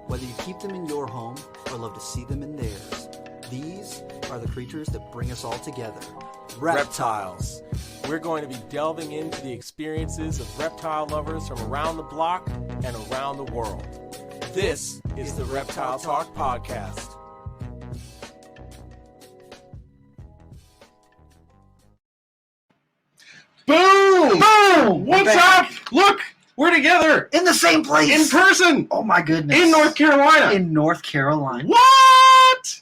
Whether you keep them in your home or love to see them in theirs, these are the creatures that bring us all together. Reptiles. We're going to be delving into the experiences of reptile lovers from around the block and around the world. This is the Reptile Talk Podcast. Boom! Boom! What's up? Look, we're together In the same place! in person Oh my goodness. in North Carolina. In North Carolina. What?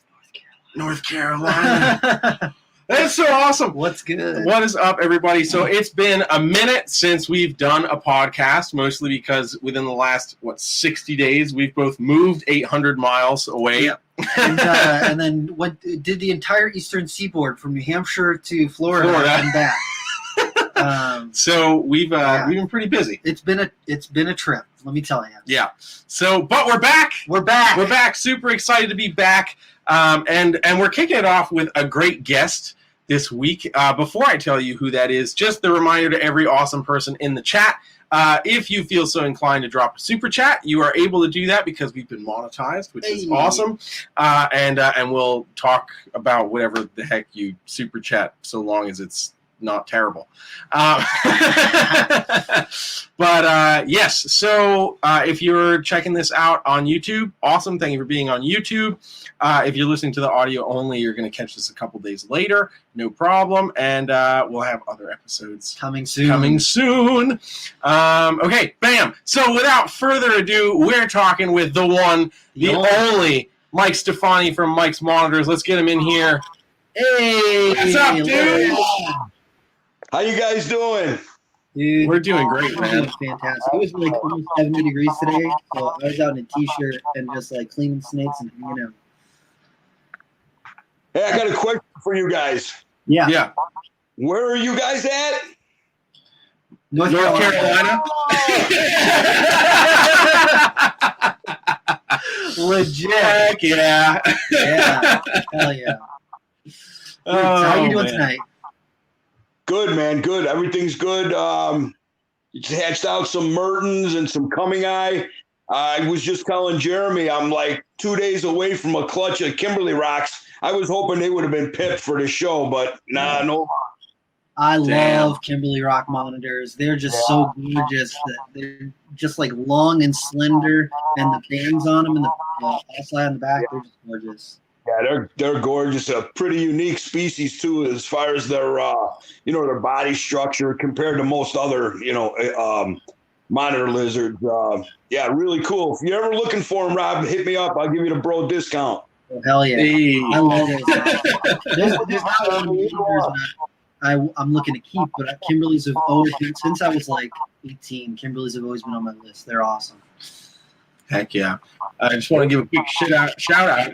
North Carolina. That's so awesome. What's good? What is up, everybody? So it's been a minute since we've done a podcast, mostly because within the last, 60 days, we've both moved 800 miles away. Yep. And then what did the entire eastern seaboard from New Hampshire to Florida. And back. So we've been pretty busy. It's been a trip, let me tell you. Yeah. So, but we're back. We're back. We're back. Super excited to be back. And we're kicking it off with a great guest this week. Before I tell you who that is, just the reminder to every awesome person in the chat. If you feel so inclined to drop a super chat, you are able to do that because we've been monetized, which is awesome. And we'll talk about whatever the heck you super chat, so long as it's not terrible. But yes, so if you're checking this out on YouTube, awesome. Thank you for being on YouTube. If you're listening to the audio only, you're going to catch this a couple days later. No problem. And we'll have other episodes Coming soon. Okay, bam. So without further ado, we're talking with the one, the only Mike Stefani from Mike's Monitors. Let's get him in here. Hey! What's up, dude? How you guys doing? Dude, We're doing great, we're man. doing fantastic. It was like almost 70 degrees today, so I was out in a t-shirt and just like cleaning snakes and hanging out. Hey, I got a question for you guys. Yeah. Yeah. Where are you guys at? North Carolina. Legit. Heck yeah. Yeah. Hell yeah. Dude, so how you doing tonight? Good, man. Good. Everything's good. Hatched out some Mertens and some coming eye. I was just telling Jeremy I'm like 2 days away from a clutch of Kimberly Rocks. I was hoping they would have been pipped for the show, but no. I Damn. love Kimberly Rock monitors. They're just so gorgeous. They're just like long and slender, and the bands on them and the outside on the back, they're just gorgeous. Yeah, they're gorgeous. A pretty unique species too, as far as their their body structure compared to most other monitor lizards. Yeah, really cool. If you're ever looking for them, Rob, hit me up. I'll give you the bro discount. Oh, hell yeah! Hey. I love those. There's not one monitors that I'm looking to keep, but Kimberly's have always been, since I was like 18. Kimberly's have always been on my list. They're awesome. Heck yeah. I just want to give a quick shout out.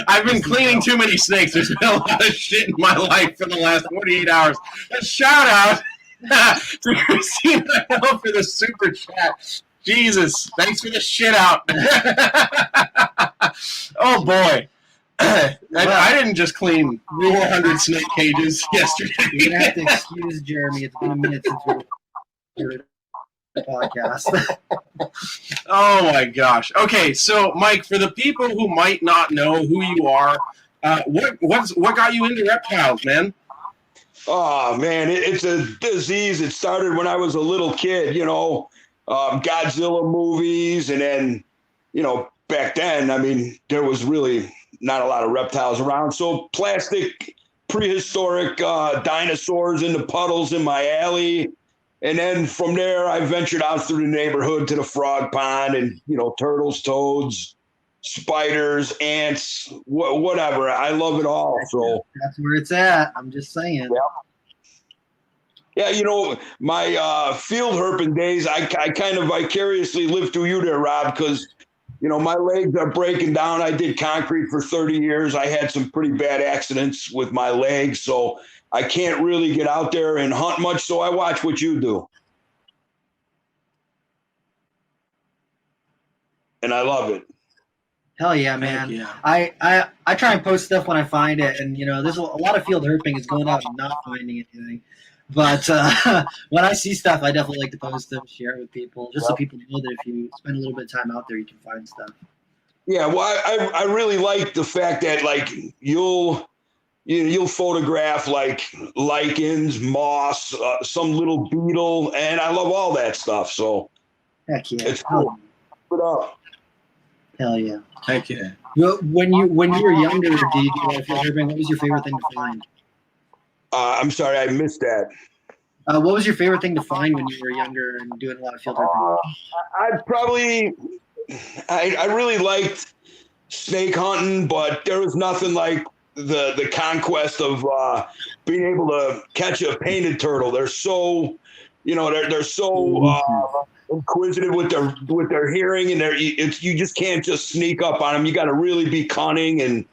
I've been cleaning too many snakes. There's been a lot of shit in my life for the last 48 hours. A shout out to Christina Hill for the super chat. Jesus, thanks for the shit out. Oh boy. I didn't just clean 400 snake cages yesterday. You're gonna have to excuse Jeremy. It's been a minute since we were the podcast. Oh my gosh. Okay, so Mike, for the people who might not know who you are, what got you into reptiles, man? Oh man, it's a disease. It started when I was a little kid. Godzilla movies, and then back then, I mean, there was really not a lot of reptiles around. So plastic, prehistoric dinosaurs in the puddles in my alley. And then from there, I ventured out through the neighborhood to the frog pond and, turtles, toads, spiders, ants, whatever. I love it all. So That's where it's at. I'm just saying. Yeah, my field herping days, I kind of vicariously lived through you there, Rob, because, my legs are breaking down. I did concrete for 30 years. I had some pretty bad accidents with my legs, so I can't really get out there and hunt much, so I watch what you do. And I love it. Hell yeah, man. Yeah. I try and post stuff when I find it, and there's a lot of field herping is going out and not finding anything. But when I see stuff, I definitely like to post them, share it with people, just so people know that if you spend a little bit of time out there, you can find stuff. Yeah, well, I really like the fact that like you'll photograph like lichens, moss, some little beetle, and I love all that stuff. So Heck yeah, it's cool. Put up. Hell yeah. Heck yeah. Well, when you were younger, did you do a lot of field herping? What was your favorite thing to find? I'm sorry, I missed that. What was your favorite thing to find when you were younger and doing a lot of field herping? I really liked snake hunting, but there was nothing like the conquest of being able to catch a painted turtle. They're so, they're so inquisitive with their hearing, and you just can't just sneak up on them. You got to really be cunning, and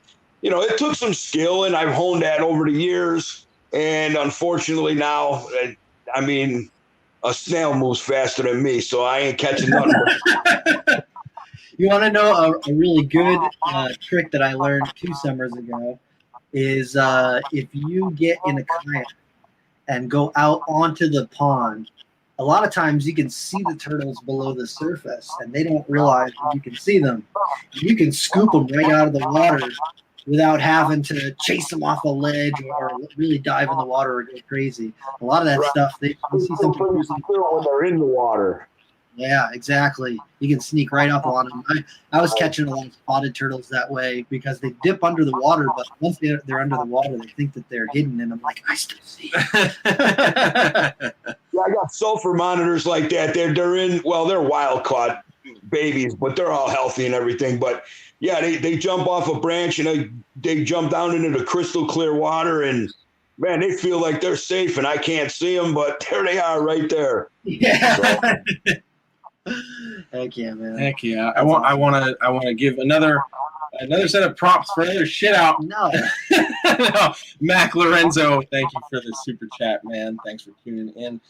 it took some skill, and I've honed that over the years. And unfortunately now, I mean, a snail moves faster than me, so I ain't catching nothing. You want to know a really good trick that I learned 2 summers ago is if you get in a kayak and go out onto the pond, a lot of times you can see the turtles below the surface, and they don't realize that you can see them. You can scoop them right out of the water without having to chase them off a ledge or really dive in the water or go crazy. A lot of that stuff, they see something when they're in the water. Yeah, exactly. You can sneak right up on them. I was catching a lot of spotted turtles that way because they dip under the water, but once they're under the water, they think that they're hidden, and I'm like, I still see you. Yeah, I got sulfur monitors like that. They're wild caught babies, but they're all healthy and everything. But yeah, they jump off a branch and they jump down into the crystal clear water, and man, they feel like they're safe, and I can't see them, but there they are right there. Yeah. So. Heck yeah, man. Heck yeah. I want to give another set of props for another shit out. No. No. Mac Lorenzo, thank you for the super chat, man. Thanks for tuning in.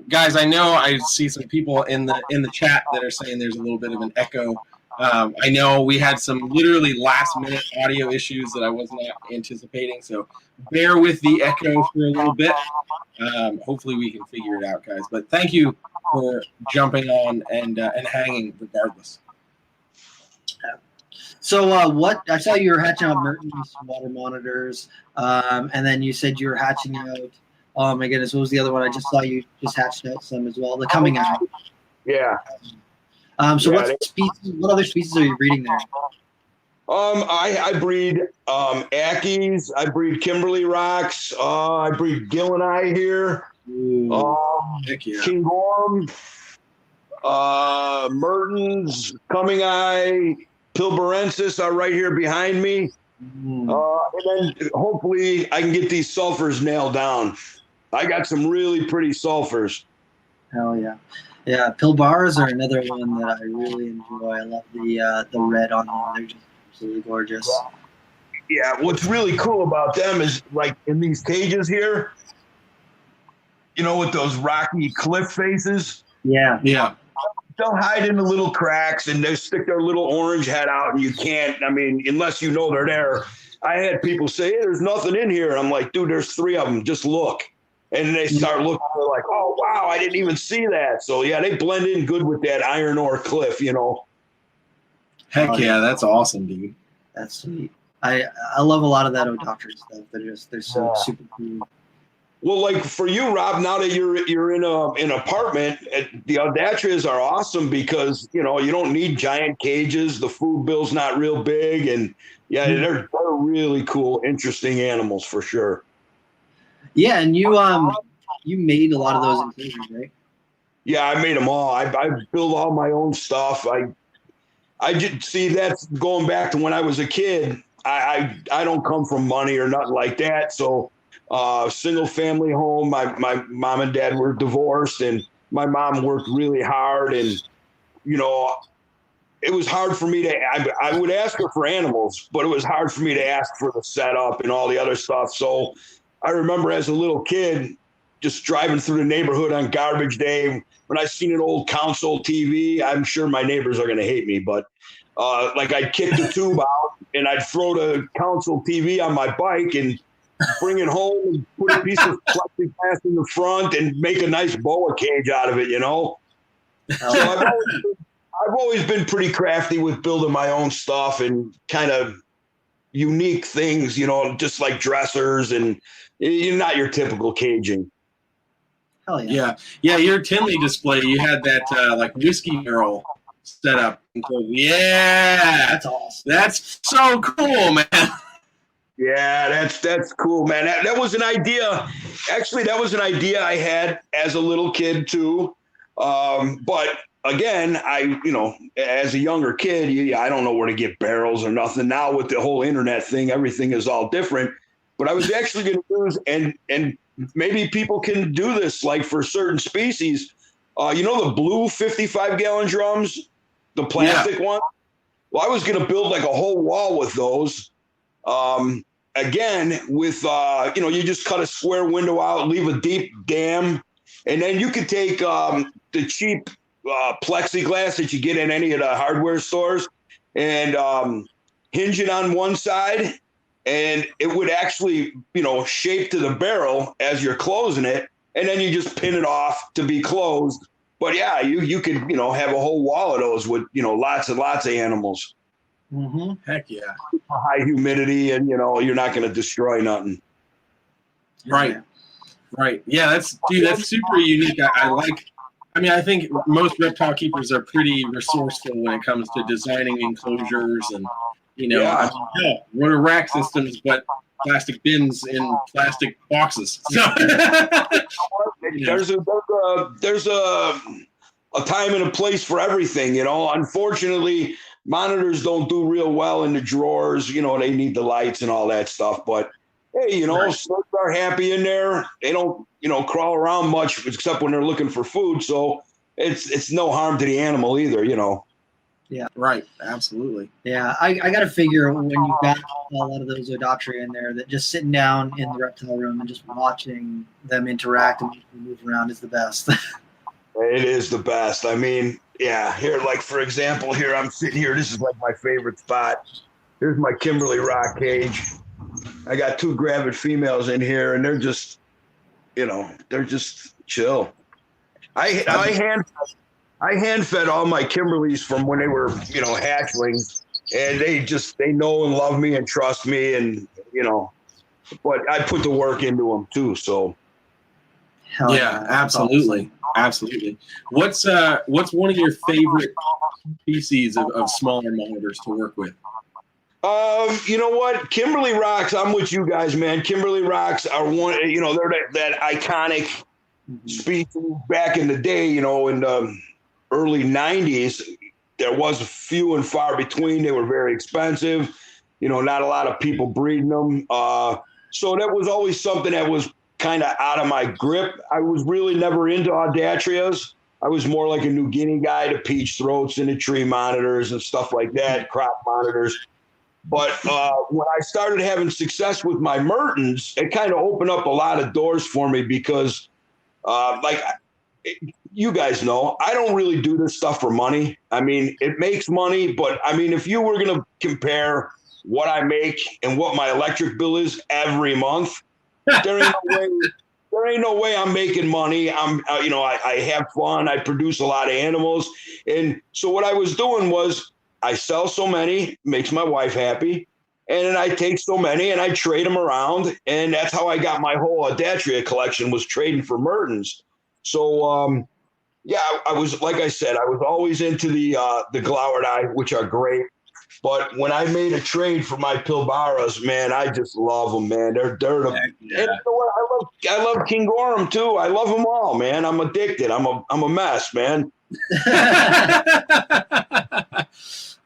Guys, I know I see some people in the chat that are saying there's a little bit of an echo. I know we had some literally last minute audio issues that I was not anticipating, so bear with the echo for a little bit. Hopefully we can figure it out, guys. But thank you for jumping on and hanging regardless. So what I saw you were hatching out Mertens water monitors, and then you said you were hatching out. Oh my goodness, what was the other one? I just saw you just hatched out some as well. They're coming out. Yeah. So what other species are you breeding there? I breed Ackies, I breed Kimberly Rocks, I breed Gilleneye here. King Gorham, Mertens, Coming Eye, Pilbarensis are right here behind me. And then hopefully I can get these sulfurs nailed down. I got some really pretty sulfurs. Hell yeah. Yeah, Pilbars are another one that I really enjoy. I love the red on them. They're just absolutely gorgeous. Yeah, what's really cool about them is like in these cages here, with those rocky cliff faces. Yeah. Yeah. They'll hide in the little cracks and they stick their little orange head out, and you can't, unless you know they're there. I had people say, hey, there's nothing in here. And I'm like, dude, there's 3 of them. Just look. And they start looking, they're like, oh, wow, I didn't even see that. So, yeah, they blend in good with that iron ore cliff, Heck yeah, that's awesome, dude. That's sweet. I love a lot of that O'Doctor stuff. They're so super cool. Well, like for you, Rob, now that you're in an apartment, the Audatrias are awesome because, you don't need giant cages. The food bill's not real big. And, yeah, they're really cool, interesting animals for sure. Yeah, and you made a lot of those enclosures, right? Yeah, I made them all. I build all my own stuff. I just see that's going back to when I was a kid. I don't come from money or nothing like that. So single family home. My mom and dad were divorced, and my mom worked really hard, and it was hard for me to. I would ask her for animals, but it was hard for me to ask for the setup and all the other stuff. So I remember as a little kid just driving through the neighborhood on garbage day when I seen an old console TV. I'm sure my neighbors are going to hate me, but I'd kick the tube out and I'd throw the console TV on my bike and bring it home and put a piece of plexiglass in the front and make a nice boa cage out of it, you know? So I've always been pretty crafty with building my own stuff and kind of unique things, you know, just like dressers and you're not your typical caging. Hell yeah. Yeah. Your Tinley display, you had that like whiskey barrel set up. Yeah. That's awesome. That's so cool, man. Yeah, that's cool, man. That was an idea. Actually, that was an idea I had as a little kid too. But again, as a younger kid, I don't know where to get barrels or nothing. Now with the whole internet thing, everything is all different. But I was actually going to use, and maybe people can do this, like for certain species. The blue 55-gallon drums, the plastic one? Well, I was going to build like a whole wall with those. Again, with, you just cut a square window out, leave a deep dam, and then you could take the cheap plexiglass that you get in any of the hardware stores and hinge it on one side, and it would actually, shape to the barrel as you're closing it, and then you just pin it off to be closed. But yeah, you could, have a whole wall of those with, lots and lots of animals. Mm-hmm. Heck yeah. High humidity, and you're not going to destroy nothing. Right. Yeah, that's super unique. I think most reptile keepers are pretty resourceful when it comes to designing enclosures and, what are rack systems but plastic bins in plastic boxes. So, there's a time and a place for everything, Unfortunately, monitors don't do real well in the drawers. They need the lights and all that stuff. But hey, snakes are happy in there. They don't, crawl around much except when they're looking for food. So it's no harm to the animal either, Yeah. Right. Absolutely. Yeah. I got to figure when you got a lot of those Odoptria in there that just sitting down in the reptile room and just watching them interact and move around is the best. It is the best. I mean, yeah, here, like, for example, here I'm sitting here. This is like my favorite spot. Here's my Kimberly rock cage. I got 2 gravid females in here, and they're just, they're just chill. I hand fed all my Kimberlys from when they were, hatchlings, and they know and love me and trust me, and but I put the work into them too. So. Hell yeah, absolutely. Absolutely. What's one of your favorite species of smaller monitors to work with? You know what? Kimberly rocks. I'm with you guys, man. Kimberly rocks are one, they're that iconic species back in the day, in the early 90s. There was few and far between. They were very expensive. Not a lot of people breeding them. So that was always something that was kind of out of my grip. I was really never into Audatrias. I was more like a New Guinea guy, to peach throats and the tree monitors and stuff like that, crop monitors. But when I started having success with my Mertens, it kind of opened up a lot of doors for me because, you guys know, I don't really do this stuff for money. I mean, it makes money, but I mean, if you were going to compare what I make and what my electric bill is every month, there ain't no way I'm making money. I have fun. I produce a lot of animals. And so what I was doing was I sell so many, makes my wife happy. And then I take so many and I trade them around. And that's how I got my whole Audatria collection, was trading for Mertens. So, I was, like I said, I was always into the Glauerdi, which are great. But when I made a trade for my Pilbaras, man, I just love them, man. They're the. Yeah. And I love Kingorum too. I love them all, man. I'm addicted. I'm a mess, man.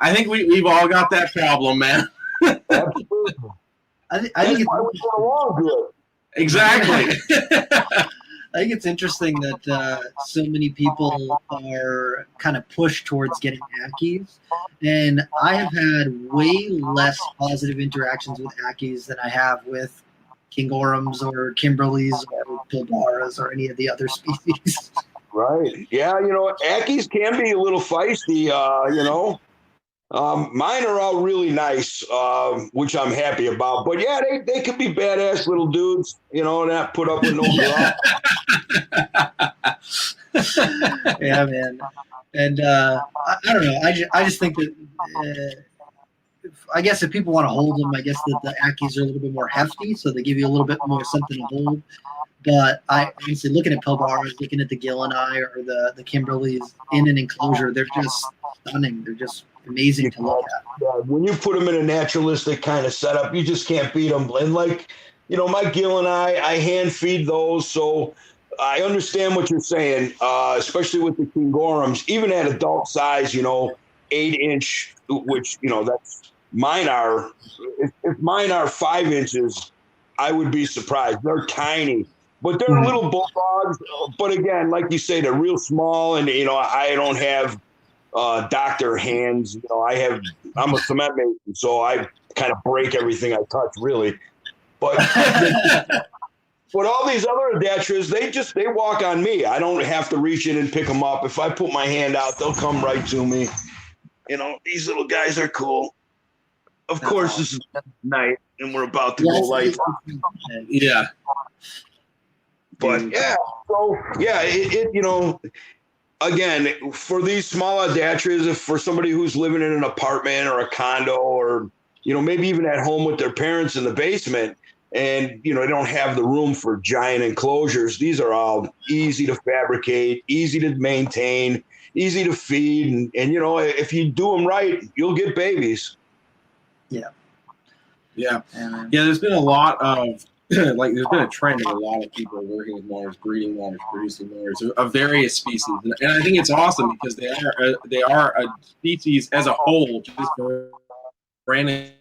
I think we've all got that problem, man. Absolutely. I think it's why we get along good. Exactly. I think it's interesting that so many people are kind of pushed towards getting Ackies, and I have had way less positive interactions with Ackies than I have with Kingorums or Kimberleys or Pilbaras or any of the other species. Right. Yeah, Ackies can be a little feisty, Mine are all really nice, which I'm happy about. But yeah, they could be badass little dudes, not put up with no girl. Yeah, man. And I don't know. I just think that I guess if people want to hold them, I guess that the Ackies are a little bit more hefty, so they give you a little bit more something to hold. But I honestly, looking at Pilbars, looking at the Gilleneye or the Kimberleys in an enclosure, they're just stunning. They're just amazing to look at. Yeah, when you put them in a naturalistic kind of setup, you just can't beat them. And my Gilleneye, I hand feed those, so I understand what you're saying, especially with the Kingorums, even at adult size, 8-inch, which, that's mine are. If mine are 5 inches, I would be surprised. They're tiny, but they're little bulldogs. But again, like you say, they're real small, and I don't have doctor hands. I'm a cement mason, so I kind of break everything I touch, really. But but all these other Adastras, they walk on me. I don't have to reach in and pick them up. If I put my hand out, they'll come right to me. These little guys are cool. Of course, this is night, and we're about to go light. Yeah. But yeah, so yeah, again, for these small Adastras, if for somebody who's living in an apartment or a condo, or maybe even at home with their parents in the basement, and they don't have the room for giant enclosures, these are all easy to fabricate, easy to maintain, easy to feed, and if you do them right, you'll get babies. Yeah. There's been a lot of there's been a trend of a lot of people working with monitors, breeding monitors, producing monitors of various species, and I think it's awesome because they are a species as a whole, just for branding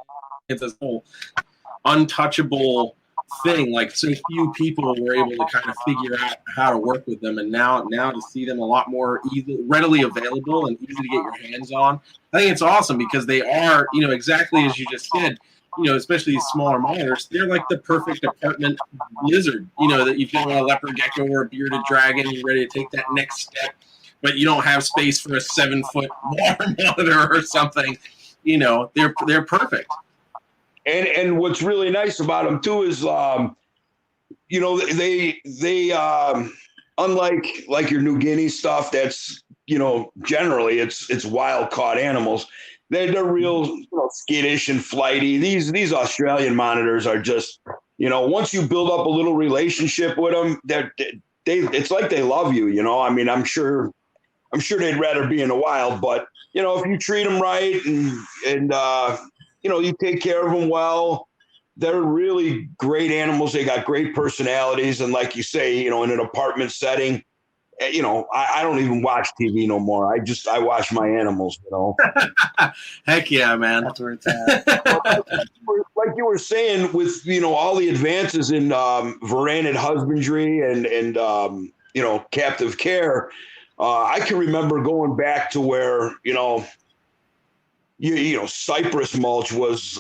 as a whole, untouchable thing. Like, so few people were able to kind of figure out how to work with them, and now to see them a lot more readily available and easy to get your hands on, I think it's awesome because they are, exactly as you just said. Especially these smaller monitors, they're like the perfect apartment lizard. That you've got a leopard gecko or a bearded dragon, you're ready to take that next step, but you don't have space for a 7-foot water monitor or something. They're perfect. And what's really nice about them too is, they unlike your New Guinea stuff, that's generally it's wild caught animals. They're real skittish and flighty. These Australian monitors are just, once you build up a little relationship with them, it's like they love you. I'm sure they'd rather be in the wild, but if you treat them right and you take care of them well, they're really great animals. They got great personalities, and like you say, in an apartment setting, I don't even watch TV no more. I watch my animals, Heck yeah, man. That's where it's at. Like you were saying, with, all the advances in varanid husbandry and captive care, I can remember going back to where, cypress mulch was,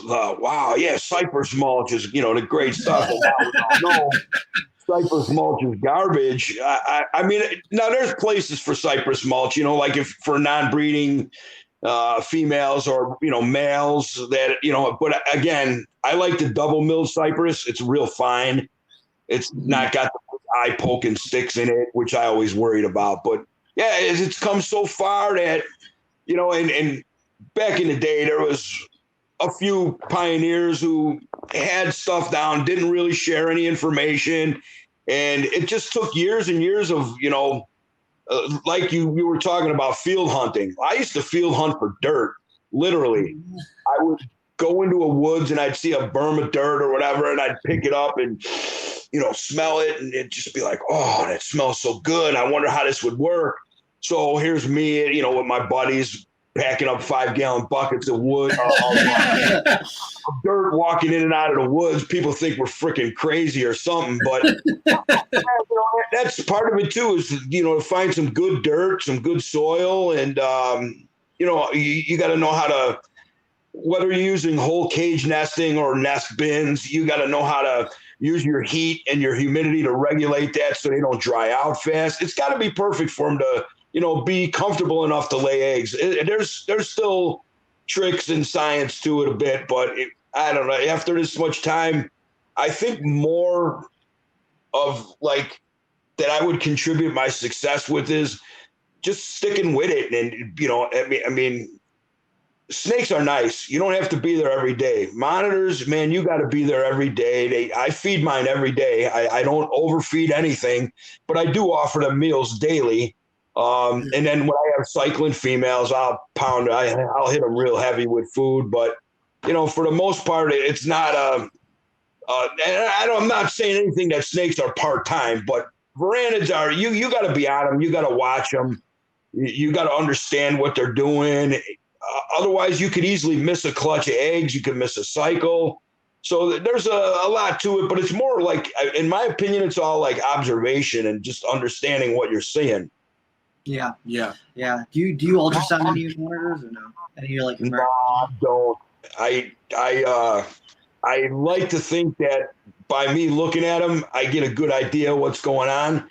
cypress mulch is, the great stuff. No. Cypress mulch is garbage. I mean, now there's places for cypress mulch, like if for non-breeding females or, males that, but again, I like the double milled cypress. It's real fine. It's not got the eye poking sticks in it, which I always worried about. But yeah, it's come so far that, and back in the day, there was a few pioneers who had stuff down, didn't really share any information. And it just took years and years of, like you were talking about field hunting. I used to field hunt for dirt, literally. I would go into a woods and I'd see a berm of dirt or whatever, and I'd pick it up and, smell it, and it'd just be like, oh, that smells so good. I wonder how this would work. So here's me, with my buddies, packing up 5-gallon buckets of wood, dirt, walking in and out of the woods. People think we're freaking crazy or something, but that's part of it too, is, to find some good dirt, some good soil. And, you got to know how to, whether you're using whole cage nesting or nest bins, you got to know how to use your heat and your humidity to regulate that so they don't dry out fast. It's got to be perfect for them to, be comfortable enough to lay eggs. There's still tricks and science to it a bit, but I don't know. After this much time, I think more of like that I would contribute my success with is just sticking with it. And, I mean, snakes are nice. You don't have to be there every day. Monitors, man, you got to be there every day. I feed mine every day. I don't overfeed anything, but I do offer them meals daily. And then when I have cycling females, I'll hit them real heavy with food. But, for the most part, it's not and I'm not saying anything that snakes are part-time, but Varanids are, you got to be on them. You got to watch them. You got to understand what they're doing. Otherwise, you could easily miss a clutch of eggs. You could miss a cycle. So there's a lot to it, but it's more like, in my opinion, it's all like observation and just understanding what you're seeing. Yeah. Do you ultrasound any of your monitors or no? Any of your like? No, I don't. I like to think that by me looking at them, I get a good idea what's going on.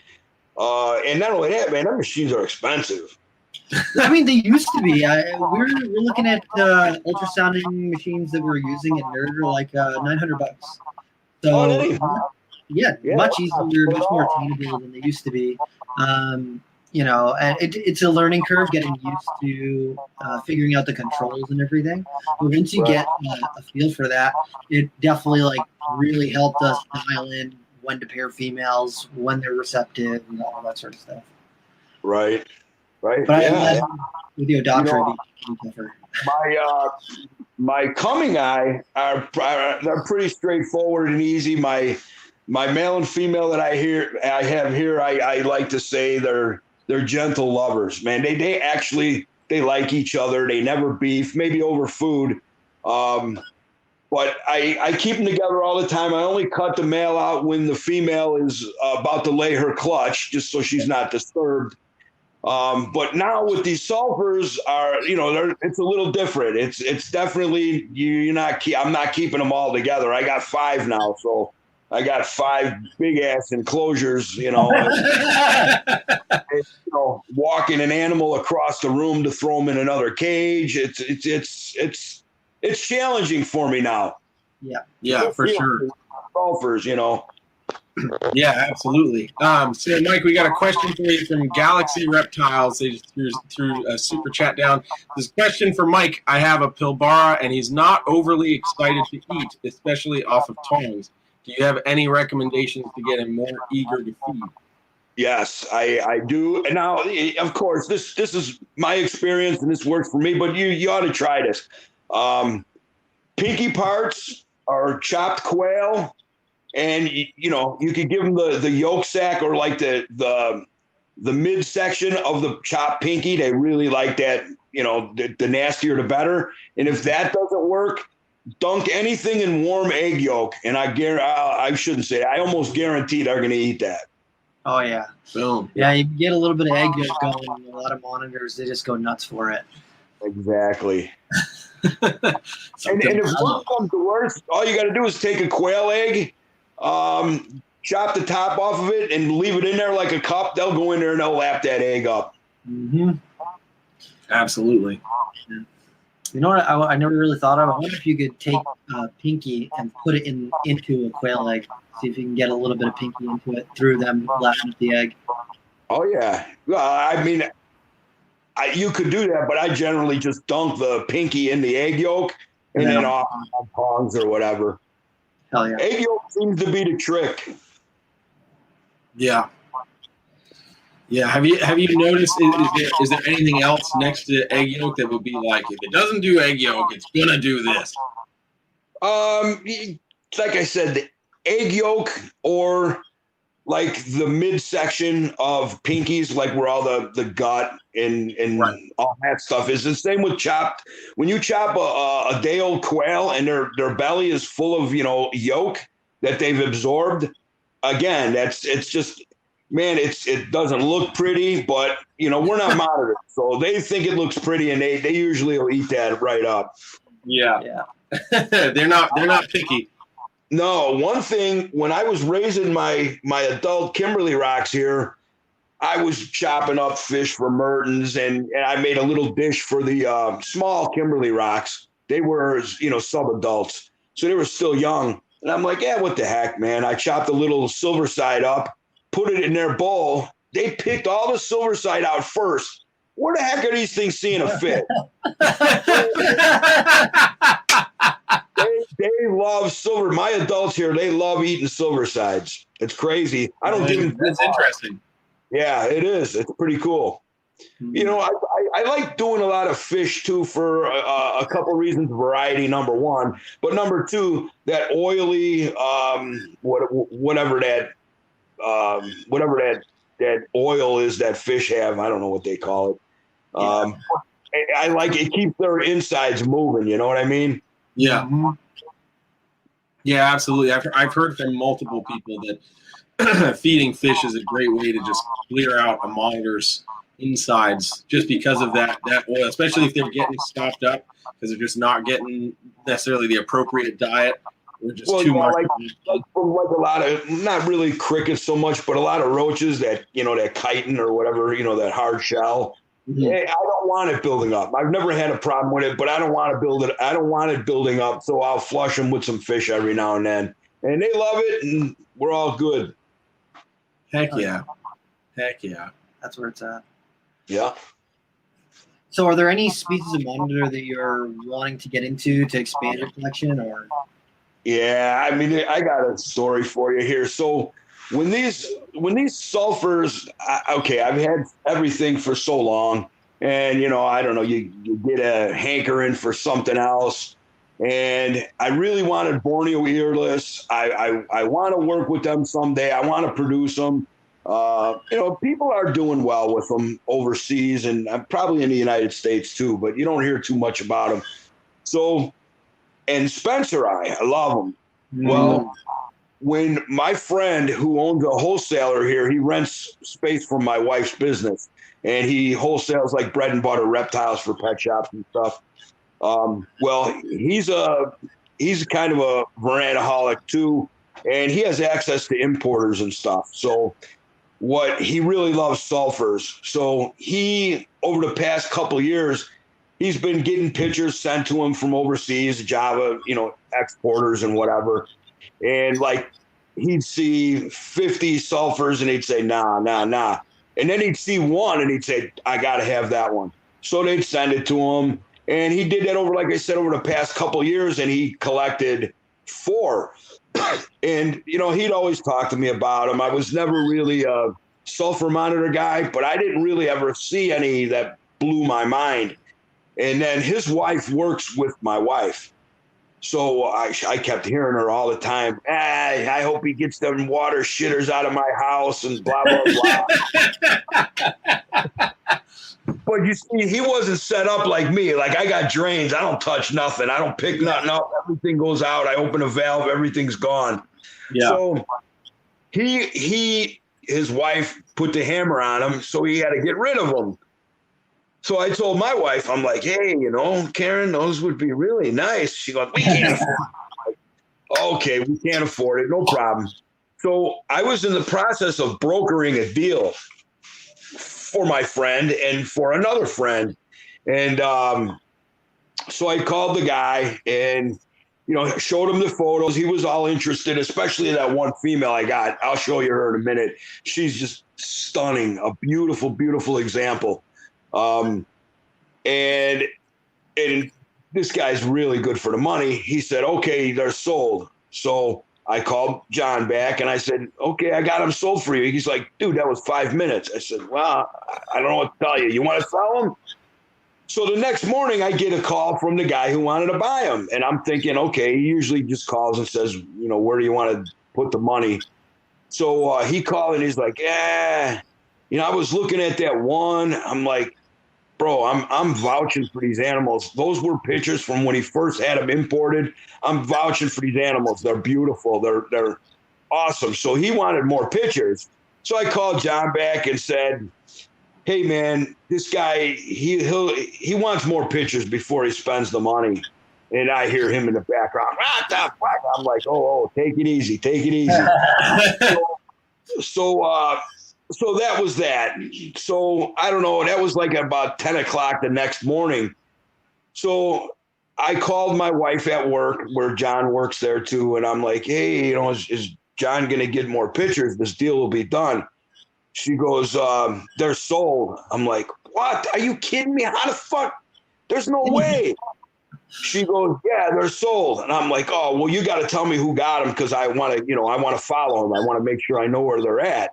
And not only that, man, our machines are expensive. I mean, they used to be. We're looking at ultrasounding machines that we're using at Nerd are like $900. So yeah, much easier, much more attainable than they used to be. And it's a learning curve getting used to figuring out the controls and everything. But once you get a feel for that, it definitely like really helped us dial in when to pair females, when they're receptive, and all that sort of stuff. Right. But with your doctor, it'd be tougher. My coming eye they're pretty straightforward and easy. My male and female that I have here, I like to say they're gentle lovers, man. They actually like each other. They never beef, maybe over food. But I keep them together all the time. I only cut the male out when the female is about to lay her clutch, just so she's not disturbed. But now with these sulfurs it's a little different. It's definitely I'm not keeping them all together. I got 5 now, so I got 5 big ass enclosures. Walking an animal across the room to throw them in another cage. It's challenging for me now. Yeah, for sure. Sulfurs, Yeah, absolutely. So, Mike, we got a question for you from Galaxy Reptiles. They just threw a super chat down. This question for Mike: I have a Pilbara, and he's not overly excited to eat, especially off of tongs. Do you have any recommendations to get him more eager to feed? Yes, I do. And now, of course, this is my experience, and this works for me. But you ought to try this. Pinky parts are chopped quail. And you could give them the yolk sac or like the midsection of the chopped pinky. They really like that. The nastier the better. And if that doesn't work, dunk anything in warm egg yolk, and I shouldn't say it. I almost guarantee they're going to eat that. Oh yeah, boom. Yeah, you get a little bit of egg yolk going. A lot of monitors, they just go nuts for it. Exactly. and if worse comes to worse, all you got to do is take a quail egg. Chop the top off of it and leave it in there like a cup. They'll go in there and they'll lap that egg up. Mm-hmm. Absolutely. Yeah. You know what I never really thought of? I wonder if you could take pinky and put it into a quail egg. See if you can get a little bit of pinky into it through them lapping up the egg. Oh, yeah. Well, I mean, you could do that, but I generally just dunk the pinky in the egg yolk and then off on tongs or whatever. Hell yeah. Egg yolk seems to be the trick. Yeah. Yeah. Have you noticed, is there anything else next to egg yolk that would be like, if it doesn't do egg yolk, it's going to do this? Like I said, the egg yolk or like the midsection of pinkies, like where all the gut and right. all that stuff is. The same with chopped. When you chop a day-old quail and their belly is full of yolk that they've absorbed, again, it's just, man, it doesn't look pretty, but we're not monitored, so they think it looks pretty, and they usually will eat that right up. Yeah. They're not picky. No, one thing, when I was raising my adult Kimberly rocks here, I was chopping up fish for Mertens, and I made a little dish for the small Kimberly rocks. They were, sub-adults, so they were still young. And I'm like, yeah, what the heck, man? I chopped a little silver side up, put it in their bowl. They picked all the silver side out first. Where the heck are these things seeing a fit? They love silver. My adults here, they love eating silver sides. It's crazy. I don't give them. That's interesting. Yeah, it is. It's pretty cool. I like doing a lot of fish too for a couple reasons. Variety, number one, but number two, that oily, whatever that oil is that fish have. I don't know what they call it. I like it. Keeps their insides moving. You know what I mean? Yeah. Mm-hmm. Yeah, absolutely. I've heard from multiple people that feeding fish is a great way to just clear out a moniter's insides just because of that oil, especially if they're getting stopped up because they're just not getting necessarily the appropriate diet or just too much. Like a lot of, not really crickets so much, but a lot of roaches that chitin or whatever, that hard shell. Mm-hmm. I don't want it building up. I've never had a problem with it, but I don't want to build it. I don't want it building up, so I'll flush them with some fish every now and then. And they love it, and we're all good. Heck yeah. Heck yeah. That's where it's at. Yeah. So are there any species of monitor that you're wanting to get into to expand your collection, or? Yeah, I mean, I got a story for you here. So when these sulfurs, I've had everything for so long, and I don't know, you get a hankering for something else, and I really wanted Borneo earless. I want to work with them someday. I want to produce them. People are doing well with them overseas, and probably in the United States too, but you don't hear too much about them. So, and Spencer, I love them. Mm. Well, when my friend who owns a wholesaler here, he rents space from my wife's business, and he wholesales like bread and butter reptiles for pet shops and stuff. Well, he's kind of a veranaholic too, and he has access to importers and stuff. So what he really loves sulfurs. So he, over the past couple of years, he's been getting pictures sent to him from overseas, Java, exporters and whatever. And like he'd see 50 sulfurs and he'd say, nah. And then he'd see one and he'd say, I got to have that one. So they'd send it to him. And he did that over, like I said, over the past couple of years, and he collected 4. And, he'd always talk to me about them. I was never really a sulfur monitor guy, but I didn't really ever see any that blew my mind. And then his wife works with my wife. So I kept hearing her all the time. I hope he gets them water shitters out of my house and blah, blah, blah. But you see, he wasn't set up like me. Like I got drains. I don't touch nothing. I don't pick nothing up. Everything goes out. I open a valve. Everything's gone. Yeah. So his wife put the hammer on him. So he had to get rid of them. So I told my wife, I'm like, hey, Karen, those would be really nice. She goes, we can't afford it. Like, okay, we can't afford it. No problem. So I was in the process of brokering a deal for my friend and for another friend. And so I called the guy and, showed him the photos. He was all interested, especially that one female I got. I'll show you her in a minute. She's just stunning, a beautiful, beautiful example. And this guy's really good for the money. He said, okay, they're sold. So I called John back and I said, okay, I got them sold for you. He's like, dude, that was 5 minutes. I said, well, I don't know what to tell you. You want to sell them? So the next morning I get a call from the guy who wanted to buy them. And I'm thinking, okay, he usually just calls and says, where do you want to put the money? So he called and he's like, I was looking at that one. I'm like, bro, I'm vouching for these animals. Those were pictures from when he first had them imported. I'm vouching for these animals. They're beautiful. They're awesome. So he wanted more pictures. So I called John back and said, hey man, this guy, he wants more pictures before he spends the money. And I hear him in the background. What the fuck? I'm like, oh, take it easy. Take it easy. So so that was that. So I don't know. That was like about 10 o'clock the next morning. So I called my wife at work where John works there too. And I'm like, hey, is John going to get more pictures? This deal will be done. She goes, they're sold. I'm like, what? Are you kidding me? How the fuck? There's no way. She goes, yeah, they're sold. And I'm like, oh, well, you got to tell me who got them because I want to follow them. I want to make sure I know where they're at.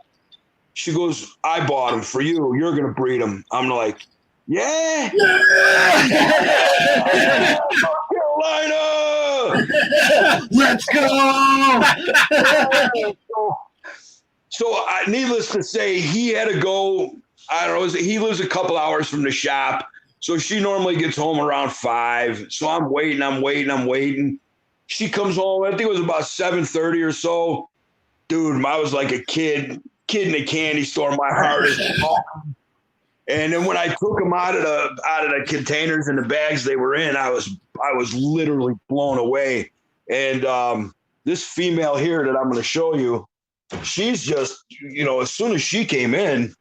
She goes, I bought them for you. You're going to breed them. I'm like, yeah. North Carolina. Let's go. So needless to say, he had to go. I don't know. He lives a couple hours from the shop. So she normally gets home around 5. So I'm waiting. She comes home. I think it was about 7:30 or so. Dude, I was like a kid in a candy store. My heart is pumping. And then when I took them out of the containers and the bags they were in, I was literally blown away. And this female here that I'm going to show you, she's just, as soon as she came in,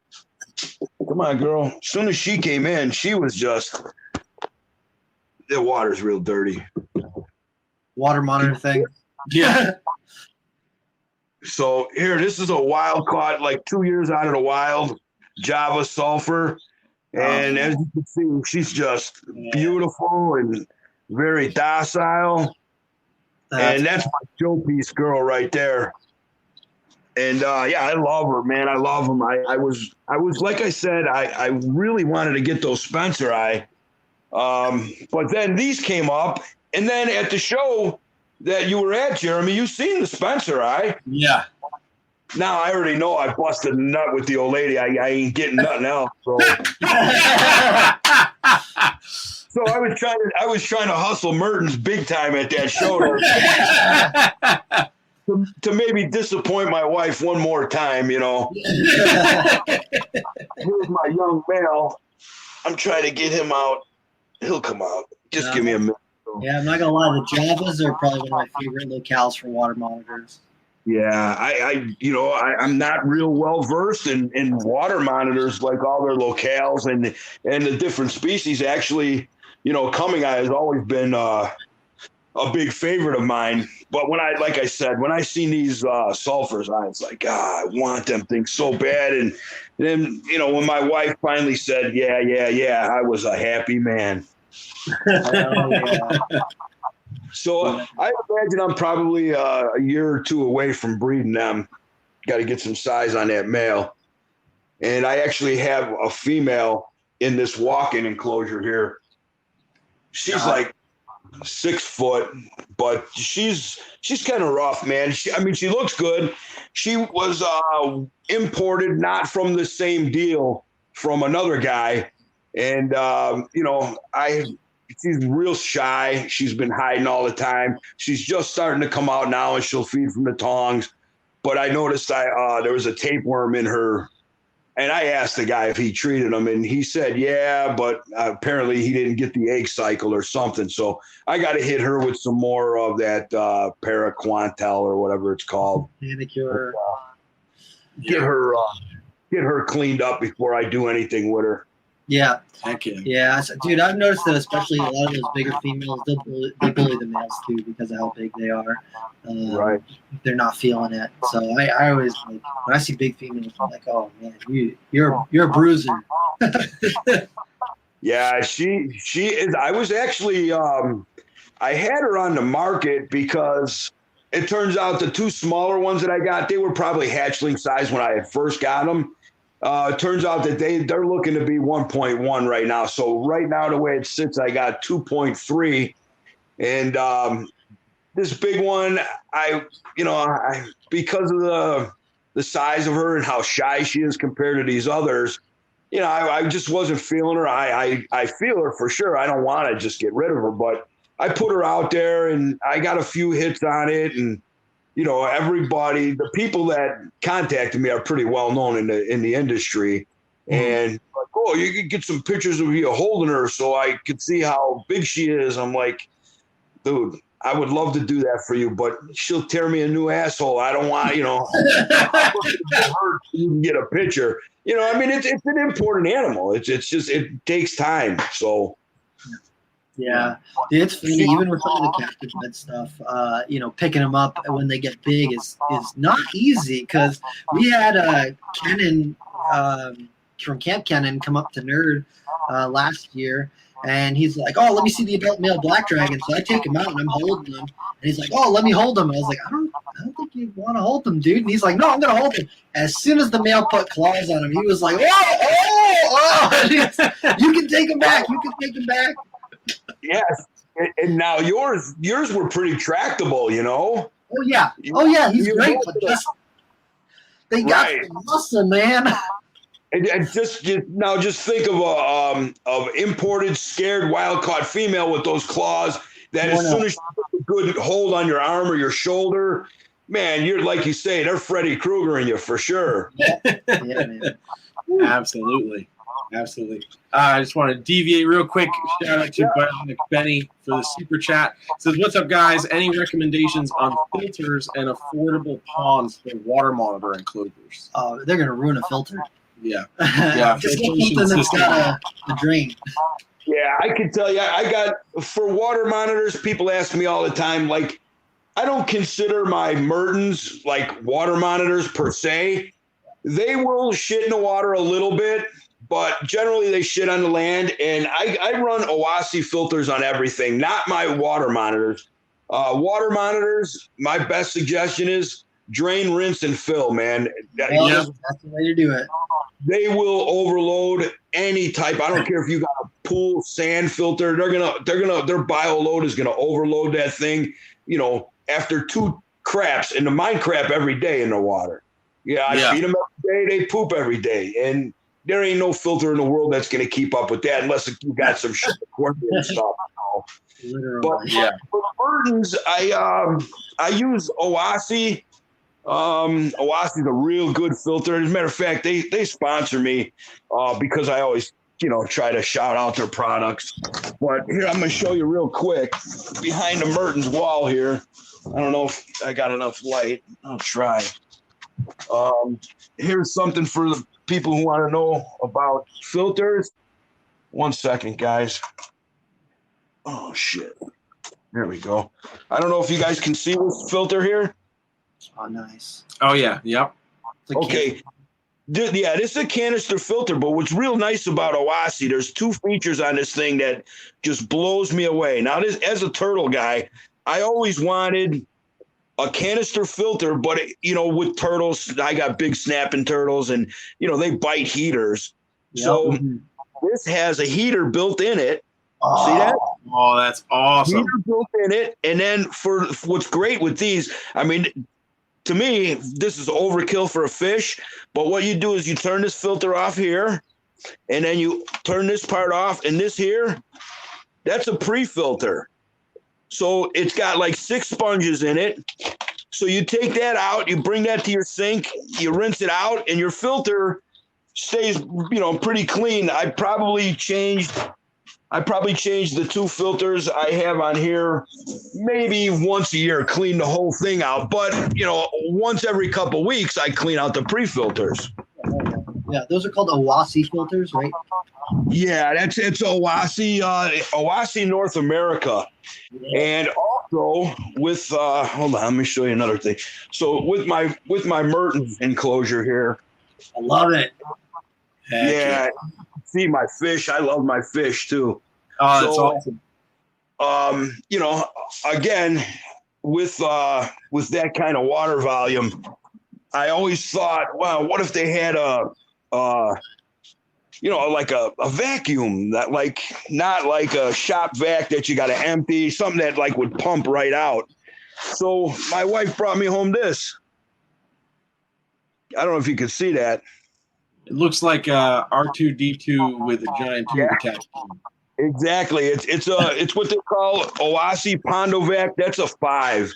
come on, girl. As soon as she came in, she was just, the water's real dirty. Water monitor thing. Yeah. So here, this is a wild caught, like 2 years out of the wild, Java sulfur. And as you can see, she's just beautiful and very docile. And that's my showpiece girl right there. And I love her, man. I love them. I was like I said, I really wanted to get those Spencer eye. But then these came up, and then at the show that you were at, Jeremy, you seen the Spencer eye. Yeah. Now I already know I busted a nut with the old lady. I ain't getting nothing else. So. So I was trying to hustle Mertens big time at that show to maybe disappoint my wife one more time, Here's my young male. I'm trying to get him out. He'll come out. Just give me a minute. Yeah, I'm not gonna lie. The Javas are probably one of my favorite locales for water monitors. Yeah, I'm not real well versed in water monitors, like all their locales and the different species. Actually, coming eye has always been a big favorite of mine. But when I seen these sulfurs, I was like, I want them things so bad. And then, when my wife finally said, yeah, I was a happy man. So I imagine I'm probably a year or two away from breeding them. Got to get some size on that male. And I actually have a female in this walk-in enclosure here. She's like 6 foot, but she's kind of rough, man. She looks good. She was imported, not from the same deal, from another guy. And, she's real shy. She's been hiding all the time. She's just starting to come out now, and she'll feed from the tongs. But I noticed there was a tapeworm in her. And I asked the guy if he treated them, and he said, yeah, but apparently he didn't get the egg cycle or something. So I got to hit her with some more of that Paraquantel or whatever it's called. Manicure. Get her cleaned up before I do anything with her. Yeah. Heck yeah. Yeah, dude, I've noticed that especially a lot of those bigger females, they bully the males too because of how big they are. Right. They're not feeling it. So I always, like, when I see big females, I'm like, oh man, you're a bruiser. Yeah, she is. I was actually, I had her on the market because it turns out the 2 smaller ones that I got, they were probably hatchling size when I had first got them. It turns out that they're looking to be 1.1 right now. So right now, the way it sits, I got 2.3. And this big one, because of the size of her and how shy she is compared to these others, I just wasn't feeling her. I feel her for sure. I don't want to just get rid of her, but I put her out there and I got a few hits on it. And everybody, the people that contacted me are pretty well known in the industry. And like, oh, you could get some pictures of you holding her so I could see how big she is. I'm like, dude, I would love to do that for you, but she'll tear me a new asshole. I don't want, hurt you can get a picture. I mean, it's an important animal. It's just, it takes time. So. Yeah, it's funny. Even with some of the captive bred stuff, picking them up when they get big is not easy, because we had Kenan from Camp Kenan come up to Nerd last year, and he's like, "Oh, let me see the adult male black dragon." So I take him out and I'm holding him, and he's like, "Oh, let me hold him." I was like, "I don't think you want to hold him, dude." And he's like, "No, I'm gonna hold him." As soon as the male put claws on him, he was like, "Oh!" You can take him back. You can take him back. Yes, and now yours were pretty tractable, Oh yeah, he's great. But they got the muscle, man. And just think of imported, scared, wild caught female with those claws. That as soon as you put a good hold on your arm or your shoulder, man, you're like you say, they're Freddy Krueger in you for sure. Yeah, man. Absolutely. I just want to deviate real quick. Shout out to Bionic Benny for the super chat. It says, "What's up, guys? Any recommendations on filters and affordable ponds for water monitor enclosures?" Oh, they're gonna ruin a filter. Yeah. Just something that's got a drain. Yeah, I can tell you. For water monitors, people ask me all the time, like, I don't consider my Mertens like water monitors per se. They will shit in the water a little bit, but generally they shit on the land. And I run Oasi filters on everything, not my water monitors. Water monitors, my best suggestion is drain, rinse, and fill, man. That's the way to do it. They will overload any type. I don't care if you got a pool sand filter. Their bio load is gonna overload that thing. After 2 craps, and the mine crap every day in the water. I feed them every day. They poop every day, and there ain't no filter in the world that's going to keep up with that unless you got some shit and stuff. Literally. But for Mertens, I use Oasi. Oasi's a real good filter. As a matter of fact, they sponsor me because I always try to shout out their products. But here, I'm going to show you real quick behind the Mertens wall here. I don't know if I got enough light. I'll try. Here's something for the people who want to know about filters. 1 second, guys. Oh, shit. There we go. I don't know if you guys can see this filter here. Oh, nice. Oh, yeah. Yep. Okay. This is a canister filter, but what's real nice about Oasi, there's 2 features on this thing that just blows me away. Now, as a turtle guy, I always wanted a canister filter, but with turtles, I got big snapping turtles, and they bite heaters. Yep. So this has a heater built in it. See that? Oh, that's awesome. Heater built in it, and then for what's great with these, I mean, to me, this is overkill for a fish. But what you do is you turn this filter off here, and then you turn this part off, and this here, that's a pre-filter. So it's got like 6 sponges in it. So you take that out, you bring that to your sink, you rinse it out, and your filter stays, pretty clean. I probably changed the 2 filters I have on here maybe once a year, clean the whole thing out. But, once every couple of weeks, I clean out the pre-filters. Yeah, those are called Oasi filters, right? Yeah, it's Oasi North America. Yeah. And also with hold on, let me show you another thing. So with my Mertens enclosure here. I love it. Yeah. See my fish. I love my fish too. Oh, that's awesome. Again, with that kind of water volume, I always thought, wow, what if they had like a vacuum that not like a shop vac that you got to empty, something that would pump right out. So my wife brought me home this. I don't know if you can see that. It looks like R2D2 with a giant tube attached to it. Exactly. It's what they call Oasi Pondo Vac. That's a 5.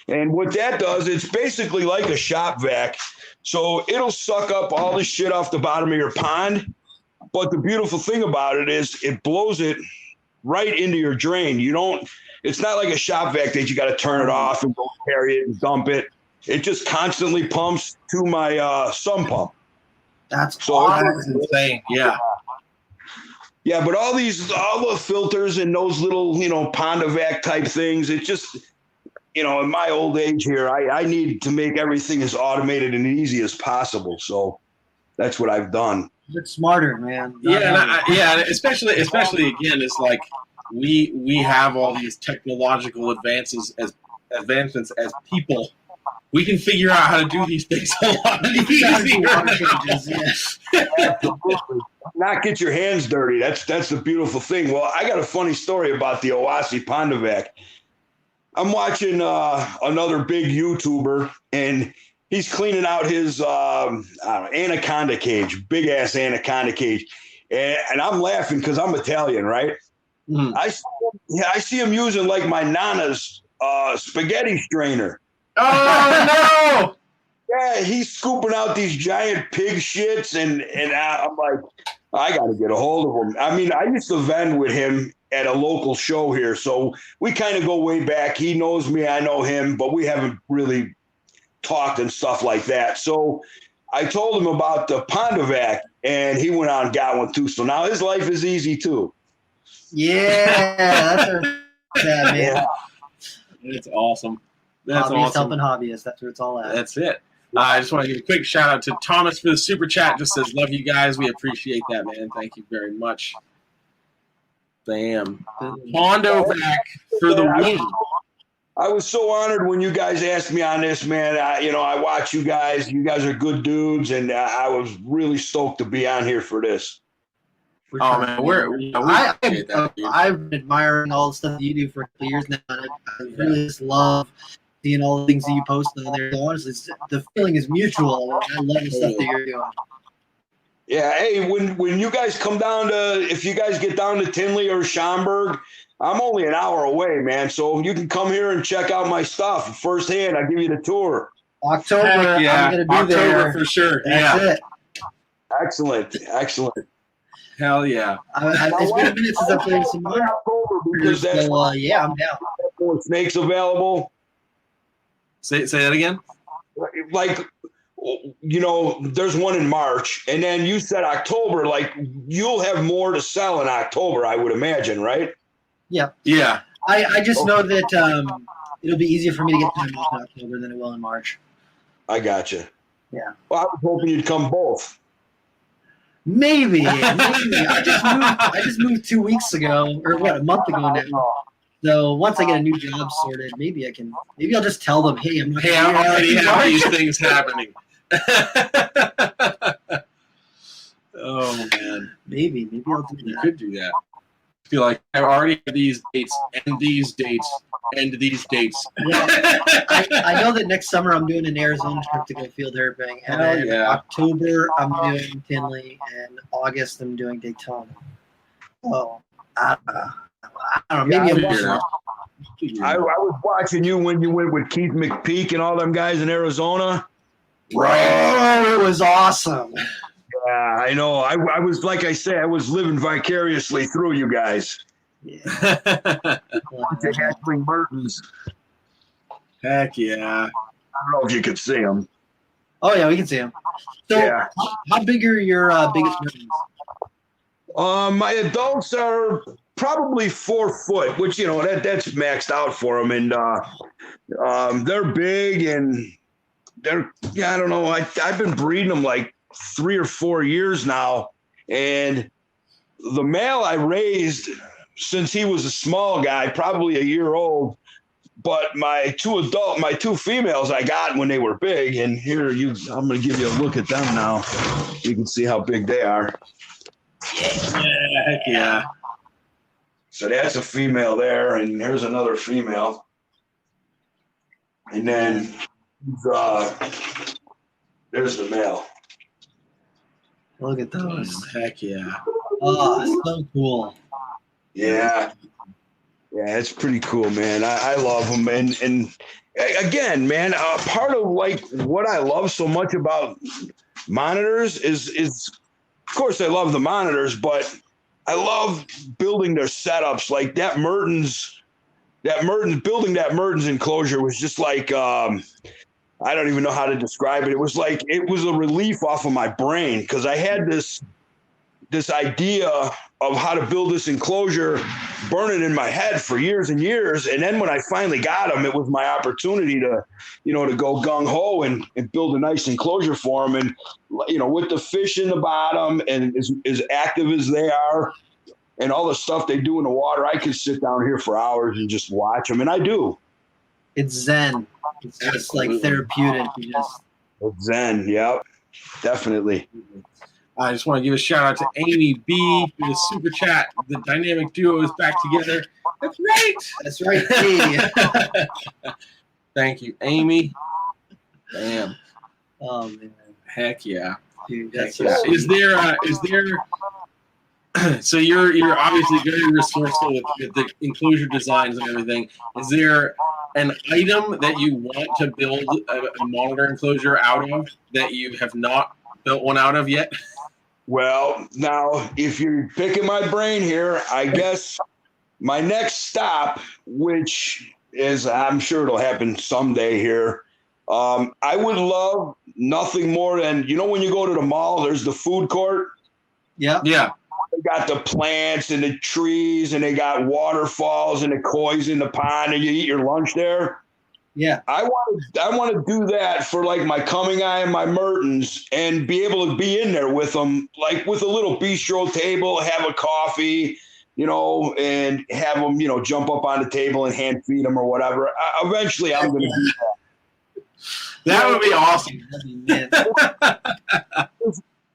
And what that does, it's basically like a shop vac. So it'll suck up all the shit off the bottom of your pond. But the beautiful thing about it is it blows it right into your drain. You don't it's not like a shop vac that you got to turn it off and go carry it and dump it. It just constantly pumps to my sump pump. That's So awesome. That's insane. Yeah. Yeah, but all the filters and those little, Pondovac type things, it just, in my old age here, I need to make everything as automated and easy as possible. So that's what I've done. It's smarter, man. Yeah, and especially again, it's like we have all these technological advances as advancements as people. We can figure out how to do these things a lot easier. Absolutely. Not get your hands dirty. That's the beautiful thing. Well, I got a funny story about the Owasi Pondovac. I'm watching another big YouTuber, and he's cleaning out his anaconda cage, big ass anaconda cage, and I'm laughing because I'm Italian, right? Mm. I see him using like my nana's spaghetti strainer. Oh no! Yeah, he's scooping out these giant pig shits, and I'm like, I got to get a hold of him. I mean, I used to vend with him at a local show here, so we kind of go way back. He knows me, I know him, but we haven't really talked and stuff like that. So I told him about the Pondovac, and he went out and got one too. So now his life is easy too. Yeah, that's man. Yeah. That's awesome. That's That's hobbyists awesome. helping hobbyists. That's where it's all at. That's it. I just want to give a quick shout out to Thomas for the super chat. Just says, love you guys. We appreciate that, man. Thank you very much. Bam. Pondovac for the win. I was so honored when you guys asked me on this, man. I watch you guys. You guys are good dudes, and I was really stoked to be on here for this. Oh, man. I've been admiring all the stuff that you do for years now. And I really just love seeing all the things that you post on there. So honestly, the feeling is mutual. I love the stuff that you're doing. Yeah, hey, when you guys come down if you guys get down to Tinley or Schaumburg, I'm only an hour away, man. So you can come here and check out my stuff firsthand. I'll give you the tour. October, yeah. I'm going to be October there. for sure. That's it. Excellent. Hell yeah. It's been a minute since I played some more. Because that's Yeah, I'm down. when snakes available. Say that again? Like, there's one in March, and then you said October. Like, you'll have more to sell in October, I would imagine, right? Yeah. Yeah. I just know that it'll be easier for me to get time off in October than it will in March. I gotcha. Yeah. Well, I was hoping you'd come both. Maybe. I just moved 2 weeks ago, or a month ago now. So once I get a new job sorted, maybe I'll just tell them, hey, I'm not. Hey, I already have these things happening. Oh man, Maybe I'll do you that. could do that. I feel like I already have these dates and these dates and these dates. Well, I know that next summer I'm doing an Arizona trip to go field herping, and Hell then yeah. October I'm doing Tinley, and August I'm doing Daytona. Oh, I don't know. Maybe I was watching you when you went with Keith McPeak and all them guys in Arizona. Oh, it was awesome. Yeah, I know. I was, like I say, I was living vicariously through you guys. Yeah. The hatchling Mertens. Heck yeah. I don't know if you could see them. Oh yeah, we can see them. So, Yeah. how big are your biggest mertens? My adults are probably 4 foot, which that's maxed out for them, and they're big, and I don't know. I've been breeding them like 3 or 4 years now, and the male I raised since he was a small guy, probably a year old. But my two females I got when they were big, and I'm going to give you a look at them now. You can see how big they are. Yeah, heck yeah. So that's a female there, and here's another female. And then there's the male. Look at those. Heck yeah. Oh, so cool. Yeah. Yeah, it's pretty cool, man. I love them. And again, man, part of like what I love so much about monitors is of course I love the monitors, but I love building their setups. Like that Mertens, building that Mertens enclosure was just like, I don't even know how to describe it. It was like, it was a relief off of my brain because I had this idea of how to build this enclosure burning in my head for years and years. And then when I finally got them, it was my opportunity to, to go gung ho and build a nice enclosure for them. And, with the fish in the bottom and as active as they are and all the stuff they do in the water, I could sit down here for hours and just watch them. And I do. It's zen. It's just like therapeutic. It's zen. Yep, definitely. I just want to give a shout out to Amy B for the super chat. The dynamic duo is back together. That's right. That's right. Hey. Thank you, Amy. Damn. Oh man. Heck yeah. Dude, that's Heck yeah. so Is there so you're obviously very resourceful with the enclosure designs and everything. Is there an item that you want to build a monitor enclosure out of that you have not built one out of yet? Well, now, if you're picking my brain here, I guess my next stop, which is, I'm sure it'll happen someday here, I would love nothing more than, when you go to the mall, there's the food court. Yeah. Yeah. They got the plants and the trees, and they got waterfalls and the koi's in the pond, and you eat your lunch there. Yeah. I want to do that for like my coming eye and my Mertens and be able to be in there with them, like with a little bistro table, have a coffee, and have them, jump up on the table and hand feed them or whatever. Eventually I'm going to do that. That would be awesome.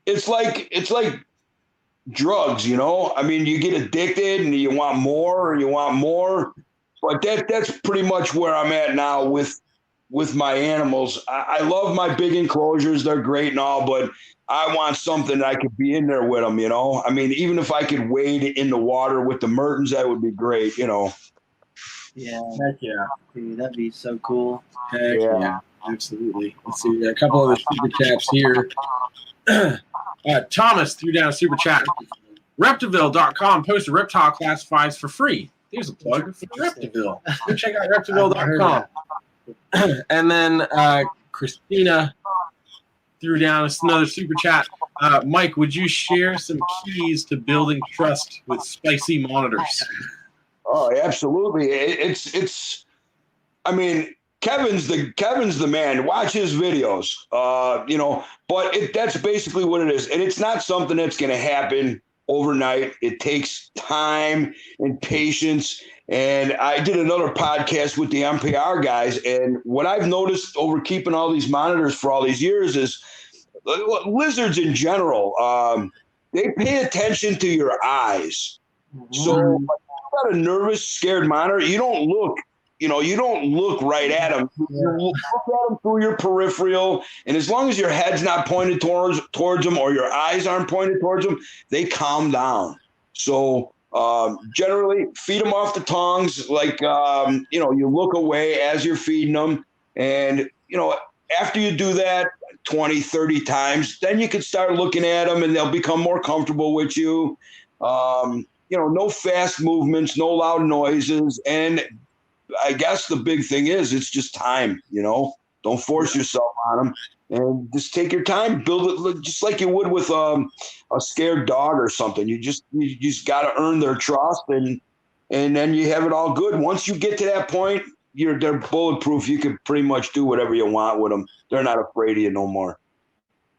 It's like drugs, I mean, you get addicted and you want more and you want more. But that's pretty much where I'm at now with my animals. I love my big enclosures. They're great and all, but I want something that I could be in there with them, I mean, even if I could wade in the water with the Mertens, that would be great, Yeah. Heck yeah. Dude, that'd be so cool. Heck yeah. Absolutely. Let's see. We got a couple other super chats here. Thomas threw down a super chat. Reptiville.com posted reptile classifieds for free. Here's a plug for Reptiville. Go check out Reptiville.com. And then Christina threw down another super chat. Mike, would you share some keys to building trust with spicy monitors? Oh, absolutely. It's. I mean, Kevin's the man. Watch his videos. But that's basically what it is, and it's not something that's going to happen overnight. It takes time and patience. And I did another podcast with the MPR guys, and what I've noticed over keeping all these monitors for all these years is lizards in general, they pay attention to your eyes. So if you've got a nervous, scared monitor, you don't look right at them. You look at them through your peripheral, and as long as your head's not pointed towards them or your eyes aren't pointed towards them, they calm down. So generally, feed them off the tongues, like, you look away as you're feeding them. And, after you do that 20, 30 times, then you can start looking at them and they'll become more comfortable with you. No fast movements, no loud noises. And I guess the big thing is it's just time, don't force yourself on them and just take your time, build it just like you would with a scared dog or something. You just got to earn their trust and then you have it all good. Once you get to that point, they're bulletproof. You can pretty much do whatever you want with them. They're not afraid of you no more.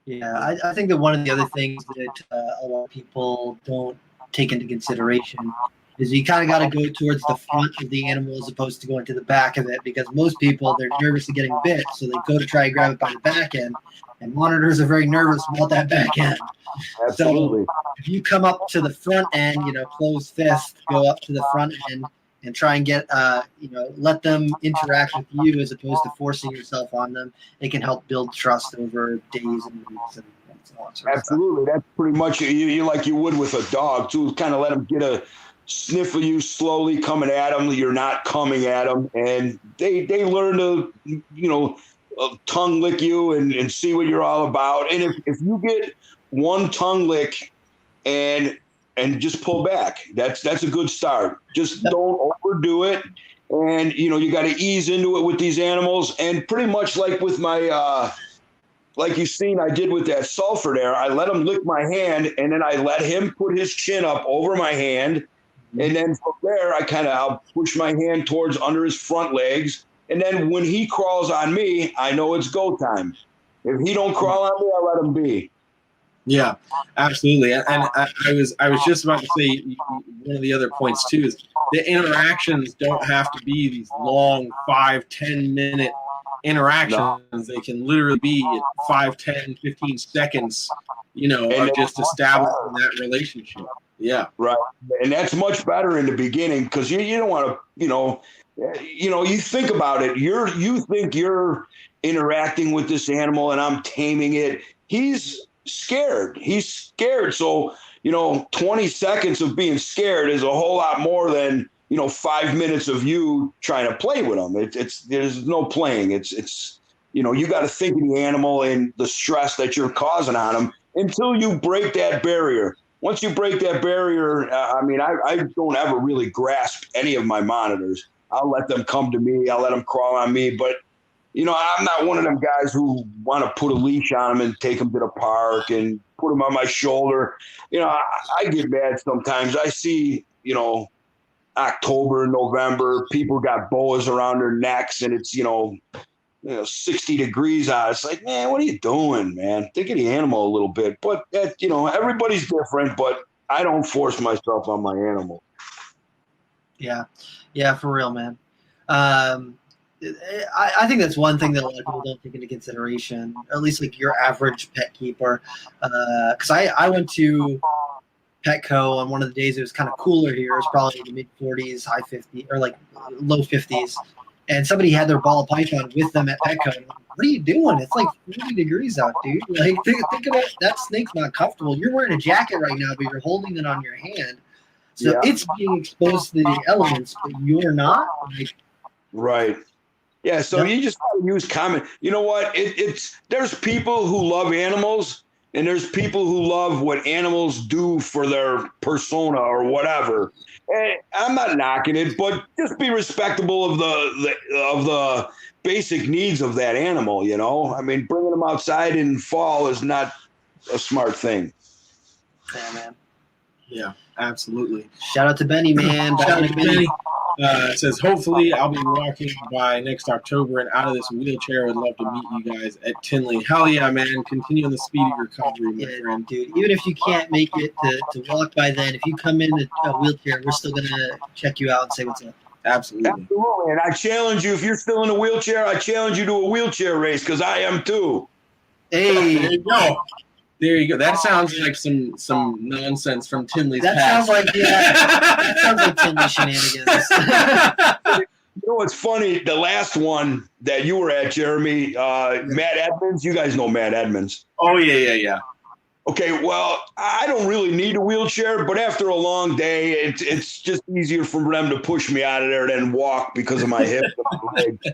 Yeah. I think that one of the other things that a lot of people don't take into consideration is you kind of got to go towards the front of the animal as opposed to going to the back of it, because most people, they're nervous of getting bit, so they go to try and grab it by the back end, and monitors are very nervous about that back end. Absolutely. So if you come up to the front end, closed fist, go up to the front end and try and get, let them interact with you as opposed to forcing yourself on them, it can help build trust over days and weeks and so on. Absolutely. That's pretty much you like you would with a dog, too. Kind of let them get a sniff of you slowly coming at them. You're not coming at them, and they learn to tongue lick you and see what you're all about. And if you get one tongue lick and just pull back, that's a good start. Just don't overdo it, And, you got to ease into it with these animals. And pretty much like with my, like you've seen I did with that sulfur there, I let him lick my hand, and then I let him put his chin up over my hand. And then from there, I'll push my hand towards under his front legs. And then when he crawls on me, I know it's go time. If he don't crawl on me, I let him be. Yeah, absolutely. And I was just about to say one of the other points too is the interactions don't have to be these long 5-10 minute interactions. No. They can literally be 5, 10, 15 seconds, of just establishing that relationship. Yeah. Right. And that's much better in the beginning because you don't want to, you think about it. You think you're interacting with this animal and I'm taming it. He's scared. So, 20 seconds of being scared is a whole lot more than, 5 minutes of you trying to play with him. There's no playing. It's you got to think of the animal and the stress that you're causing on him until you break that barrier. Once you break that barrier, I don't ever really grasp any of my monitors. I'll let them come to me. I'll let them crawl on me. But, I'm not one of them guys who want to put a leash on them and take them to the park and put them on my shoulder. I get mad sometimes. I see, October, November, people got boas around their necks and it's, 60 degrees out. It's like, man, what are you doing, man? Think of the animal a little bit. But, everybody's different, but I don't force myself on my animal. Yeah. Yeah, for real, man. I think that's one thing that a lot of people don't take into consideration, at least like your average pet keeper. Because I went to Petco on one of the days it was kind of cooler here. It was probably in the mid 40s, high 50s, or like low 50s. And somebody had their ball python with them at Petco. And what are you doing? It's like 40 degrees out, dude. Like, think about it. That snake's not comfortable. You're wearing a jacket right now, but you're holding it on your hand. So it's being exposed to the elements, but you're not. Like, right. Yeah, so you just got to use common. You know what? There's people who love animals, and there's people who love what animals do for their persona or whatever. And I'm not knocking it, but just be respectable of the basic needs of that animal. Bringing them outside in fall is not a smart thing. Yeah, man. Yeah, absolutely. Shout out to Benny, man. Shout out to Benny. It says, hopefully I'll be walking by next October and out of this wheelchair. Would love to meet you guys at Tinley. Hell yeah, man. Continue on the speedy recovery, my friend. Dude. Even if you can't make it to walk by then, if you come in a wheelchair, we're still going to check you out and say what's up. Absolutely. Absolutely. And I challenge you, if you're still in a wheelchair, I challenge you to a wheelchair race because I am too. Hey. There you go. There you go. That sounds like some nonsense from Tinley's past. That sounds like Tinley shenanigans. You know what's funny? The last one that you were at, Jeremy, Matt Edmonds. You guys know Matt Edmonds. Oh, yeah. Okay, well, I don't really need a wheelchair, but after a long day, it's just easier for them to push me out of there than walk because of my hips and my legs.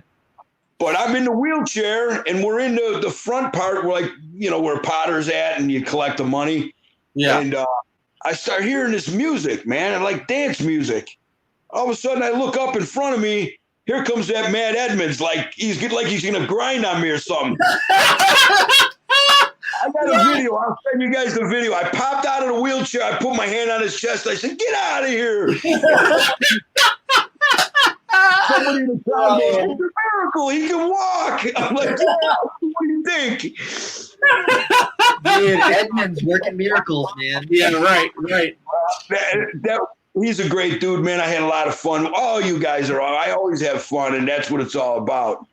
But I'm in the wheelchair, and we're in the front part, where where Potter's at, and you collect the money. Yeah. And I start hearing this music, man, and like dance music. All of a sudden, I look up in front of me. Here comes that Matt Edmonds, like he's gonna grind on me or something. I got a video. I'll send you guys the video. I popped out of the wheelchair. I put my hand on his chest. I said, "Get out of here!" Somebody in the crowd goes, "It's a miracle. He can walk." I'm like, "Yeah, what do you think?" Dude, Edmonds working miracles, man. Yeah, right. He's a great dude, man. I had a lot of fun. All you guys are. I always have fun, and that's what it's all about.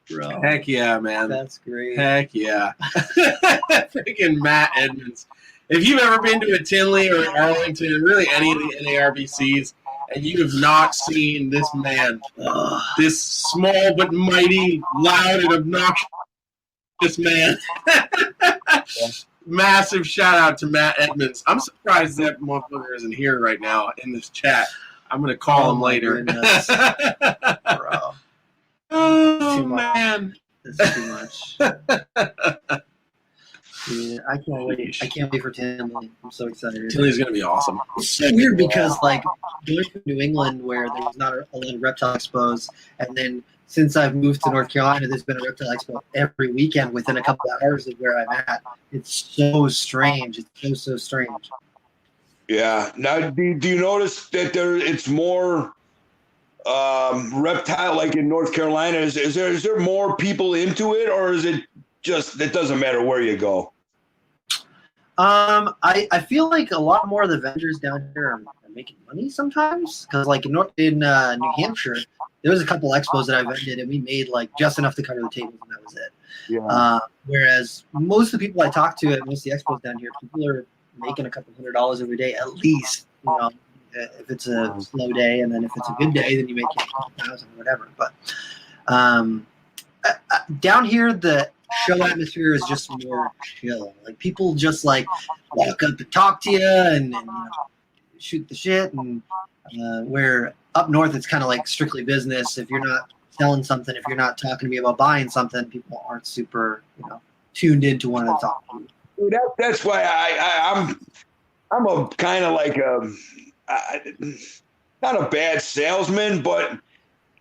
Bro. Heck yeah, man. That's great. Heck yeah. Freaking Matt Edmonds. If you've ever been to a Tinley or Arlington, really any of the NARBCs, and you have not seen this man, this small but mighty, loud and obnoxious man. Massive shout out to Matt Edmonds. I'm surprised that motherfucker isn't here right now in this chat. I'm going to call him later. Bro. Oh, man. This is too much. Yeah, I can't wait. I can't wait for Tinley. I'm so excited. Tilly's going to be awesome. It's so weird because, like, going to New England where there's not a lot of reptile expos, and then since I've moved to North Carolina, there's been a reptile expo every weekend within a couple of hours of where I'm at. It's so strange. It's so strange. Yeah. Now, do you notice that it's more reptile, like in North Carolina? Is there more people into it, or is it just it doesn't matter where you go? I feel like a lot more of the vendors down here are making money sometimes because, like, in New Hampshire, there was a couple expos that I vended and we made like just enough to cover the tables and that was it. Yeah. Whereas most of the people I talk to at most of the expos down here, people are making a couple $100 every day at least. You know, if it's a slow day, and then if it's a good day, then you make $1,000 or whatever. But down here, the show atmosphere is just more chill. Like people just like walk up and talk to you and you know, shoot the shit. And where up north, it's kind of like strictly business. If you're not selling something, if you're not talking to me about buying something, people aren't super, you know, tuned into one of the talk to you. That's why I'm a kind of like not a bad salesman, but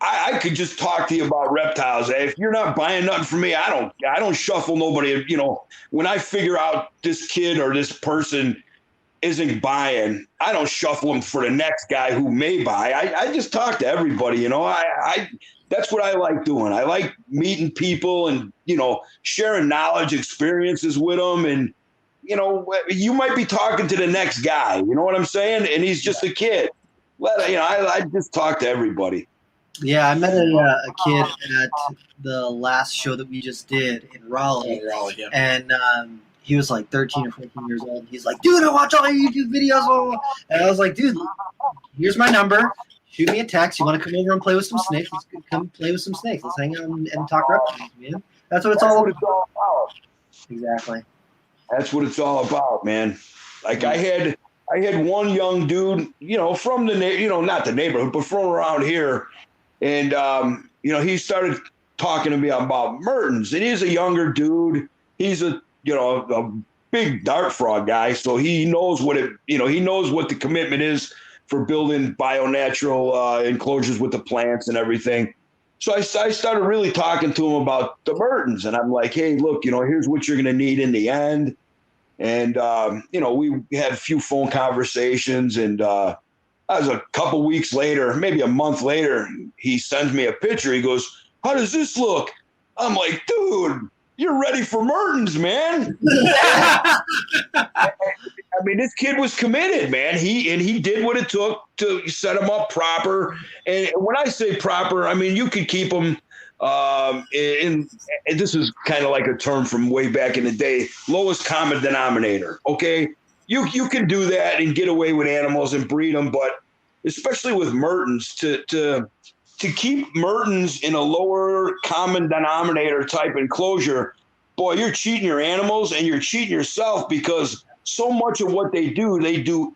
I could just talk to you about reptiles. If you're not buying nothing from me, I don't shuffle nobody. You know, when I figure out this kid or this person isn't buying, I don't shuffle them for the next guy who may buy. I just talk to everybody. You know, I that's what I like doing. I like meeting people and, you know, sharing knowledge, experiences with them. And, you know, you might be talking to the next guy. You know what I'm saying? And he's just a kid. Well, you know, I just talk to everybody. Yeah, I met a kid at the last show that we just did in Raleigh, Yeah. and he was like 13 or 14 years old. He's like, dude, I watch all your YouTube videos. And I was like, dude, here's my number. Shoot me a text. You want to come over and play with some snakes? Let's come play with some snakes. Let's hang out and talk reptiles, man. That's what it's all about. Exactly. That's what it's all about, man. Like I had one young dude, you know, from the not the neighborhood, but from around here. And, you know, he started talking to me about Mertens, and he's a younger dude. He's a big dart frog guy. So he knows what the commitment is for building bio-natural enclosures with the plants and everything. So I started really talking to him about the Mertens, and I'm like, hey, look, you know, here's what you're going to need in the end. And, you know, we had a few phone conversations, and that was a couple weeks later, maybe a month later, he sends me a picture. He goes, how does this look? I'm like, dude, you're ready for Mertens, man. I mean, this kid was committed, man. He did what it took to set him up proper. And when I say proper, I mean, you could keep him and this is kind of like a term from way back in the day, lowest common denominator. Okay. You can do that and get away with animals and breed them, but especially with Mertens, to keep Mertens in a lower common denominator type enclosure, boy, you're cheating your animals and you're cheating yourself, because so much of what they do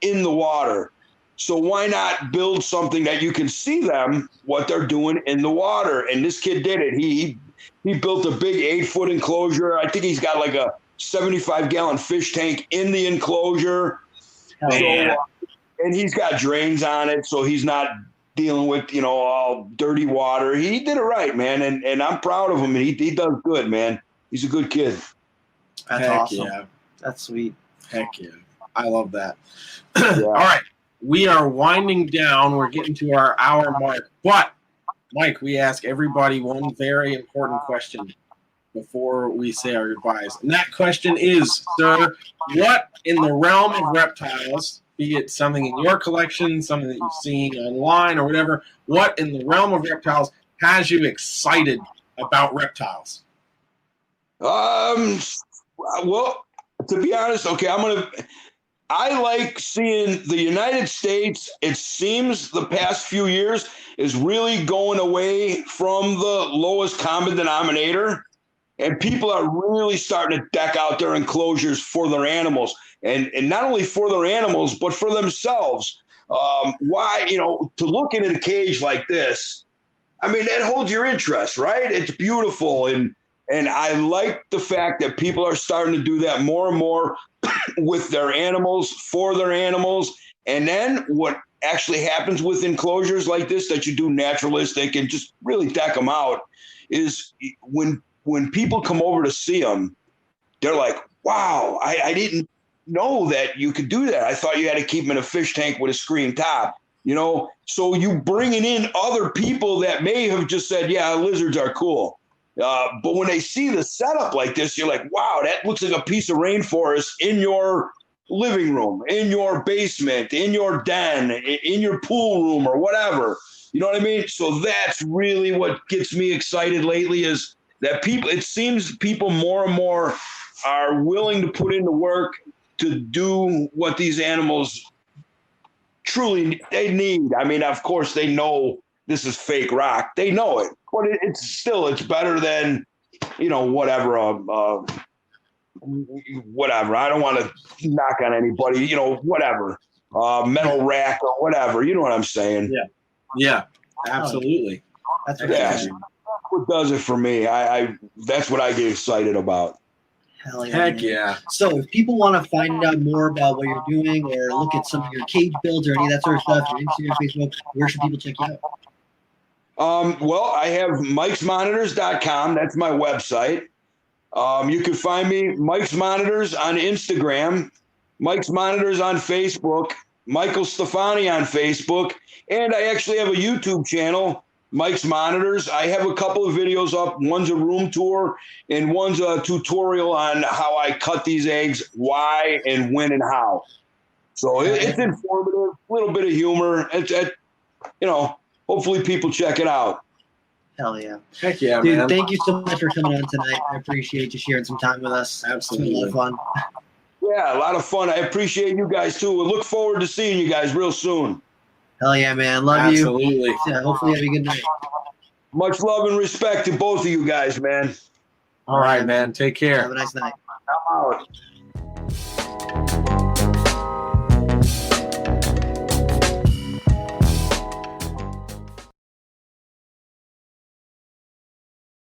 in the water. So why not build something that you can see them, what they're doing in the water? And this kid did it. He built a big 8-foot enclosure. I think he's got like a 75-gallon fish tank in the enclosure. And he's got drains on it, so he's not dealing with, you know, all dirty water. He did it right, man, and I'm proud of him. And he does good, man. He's a good kid. That's awesome. Yeah. That's sweet. Heck yeah. I love that. Yeah. All right. We are winding down. We're getting to our hour mark. But, Mike, we ask everybody one very important question before we say our goodbyes. And that question is, sir, what in the realm of reptiles, be it something in your collection, something that you've seen online or whatever, what in the realm of reptiles has you excited about reptiles? Well, to be honest, okay, I like seeing the United States, it seems the past few years, is really going away from the lowest common denominator. And people are really starting to deck out their enclosures for their animals. And not only for their animals, but for themselves. Why, you know, to look in a cage like this, I mean, that holds your interest, right? It's beautiful. And And I like the fact that people are starting to do that more and more with their animals, for their animals. And then what actually happens with enclosures like this that you do naturalistic and just really deck them out is when people come over to see them, they're like, wow, I didn't know that you could do that. I thought you had to keep them in a fish tank with a screen top, So you bringing in other people that may have just said, yeah, lizards are cool. But when they see the setup like this, you're like, wow, that looks like a piece of rainforest in your living room, in your basement, in your den, in your pool room or whatever. You know what I mean? So that's really what gets me excited lately is that it seems people more and more are willing to put in the work to do what these animals truly they need. I mean, of course, they know this is fake rock. They know it, but it's better than, whatever. Whatever. I don't want to knock on anybody. Whatever. Metal rack or whatever. You know what I'm saying? Yeah. Absolutely. That's what does it for me. That's what I get excited about. Hell yeah, Heck man. yeah. So if people want to find out more about what you're doing or look at some of your cage builds or any of that sort of stuff, your Instagram, Facebook, where should people check you out? Well, I have mikesmonitors.com. That's my website. You can find me, Mike's Monitors on Instagram, Mike's Monitors on Facebook, Michael Stefani on Facebook, and I actually have a YouTube channel, Mike's Monitors. I have a couple of videos up. One's a room tour, and one's a tutorial on how I cut these eggs, why and when and how. So it's informative, a little bit of humor. Hopefully people check it out. Hell yeah. Heck yeah, Dude, man. thank you so much for coming on tonight. I appreciate you sharing some time with us. Absolutely. It's been a lot of fun. Yeah, a lot of fun. I appreciate you guys, too. We look forward to seeing you guys real soon. Hell yeah, man. Love Absolutely. you. Yeah, hopefully you have a good night. Much love and respect to both of you guys, man. All right, man. Take care. Have a nice night. I'm out.